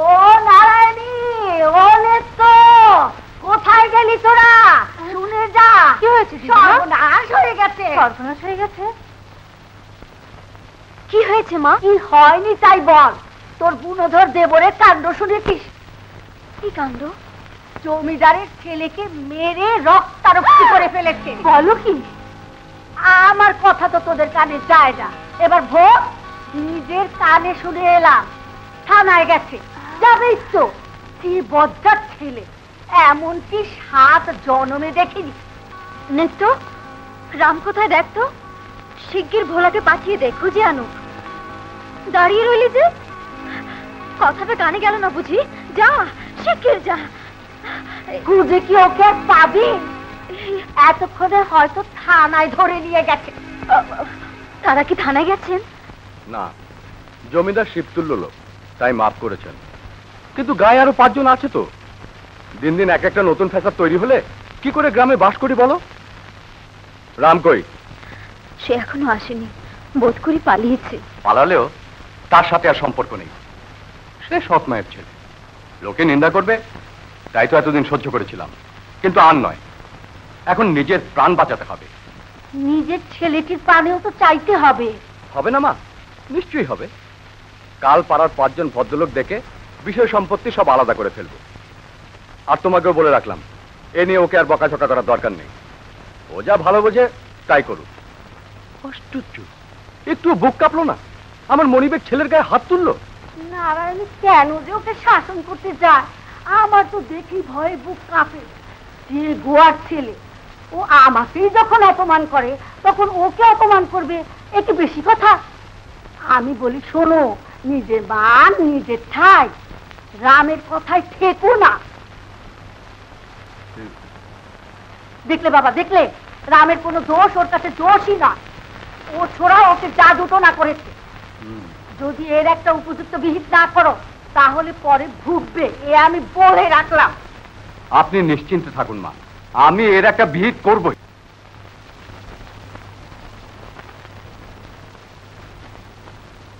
ও নারায়ণী, ও নেত্য, কোথায় গেলি তোরা? শুনে যা। কি হয়েছে? সর্বনাশ হয়ে গেছে। সর্বনাশ হয়ে গেছে? কি হয়েছে মা? কি হয়নি তাই বল। তোর গুণধর দেবরের কাণ্ড শুনেছিস? কি কাণ্ড? জমিদারের ছেলেকে মেরে রক্তারক্তি করে ফেলেছে। বলো কি? আমার কথা তো তোদের কানে যায় না। এবার ভোগ নিজের কানে শুনে এলাম। থানায় গেছে, যাবেই তো। কি বজ্জাত ছেলে, এমনকি 7 জন্মে দেখিনি। নেত্য, রাম কোথায়? দেখ তো, শিগগির ভোলাকে পাঠিয়ে দে, খুঁজে আনুক। দাঁড়িয়ে রইলি যে, কথাটা কানে গেল না বুঝি? যা, শিগগির যা। খুঁজে কি ওকে পাবি? এতক্ষণে হয়তো থানায় ধরে নিয়ে গেছে। তারা কি থানায় গেছেন? না, জমিদার শিবতুল্য লোক, তাই মাফ করেছেন। কিন্তু গায়ে আরো 5 জন আছে তো। দিন দিন এক একটা নতুন ফ্যাসাদ তৈরি হলে কি করে গ্রামে বাস করি বলো? রাম কই? সে এখনো আসেনি, বোধ করি পালিয়েছে। পালালেও তার সাথে আর সম্পর্ক নেই। সে সৎ মায়ের ছেলে, লোকে নিন্দা করবে তাই তো এতদিন সহ্য করেছিলাম। কিন্তু আর নয়, এখন নিজের প্রাণ বাঁচাতে হবে। নিজের ছেলেটির প্রাণেও তো চাইতে হবে। হবে না মা? নিশ্চয়ই হবে। কাল পাড়ার 5 জন ভদ্রলোক দেখে বিষয় সম্পত্তি সব আলাদা করে ফেলবো। আর তোমাকেও বলে রাখলাম, এ নিয়ে ওকে আর বকাঝকা করার দরকার নেই। ও যা ভালো বোঝে তাই করুক। আশ্চর্য, একটু বুক কাঁপলো না? আমার মনিবের ছেলের গায়ে হাত তুললো। নারায়ণী কেন যে ওকে শাসন করতে যায়, আমার তো দেখি ভয়ে বুক কাঁপে। যে গোয়ার ছেলে, ও আমাকেই যখন অপমান করে তখন ওকে অপমান করবে, এ কি বেশি কথা? আমি বলি শোনো, নিজের মান নিজের ঠাই, রামের কথায় থেকো না। দেখলে বাবা, দেখলে রামের কোনো দোষ ওর কাছে দোষই না। ও ছোড়া ওকে যা দুটো না করেছে। যদি এর একটা উপযুক্ত বিহিত না করো তাহলে পরে ভুগবে, এ আমি বলে রাখলাম। আপনি নিশ্চিন্তে থাকুন মা, আমি এর একটা বিহিত করবই।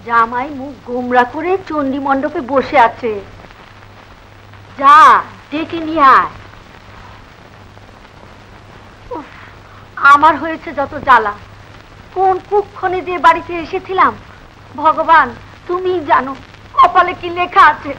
জামাই মুখ গোমরা করে চণ্ডী মণ্ডপে বসে আছে, যা ডেকে নিয়ে আয়। উফ, আমার হয়েছে যত জ্বালা। কোন কুক্ষণে যে বাড়িতে এসেছিলাম ভগবান তুমিই জানো, কপালে কি লেখা আছে।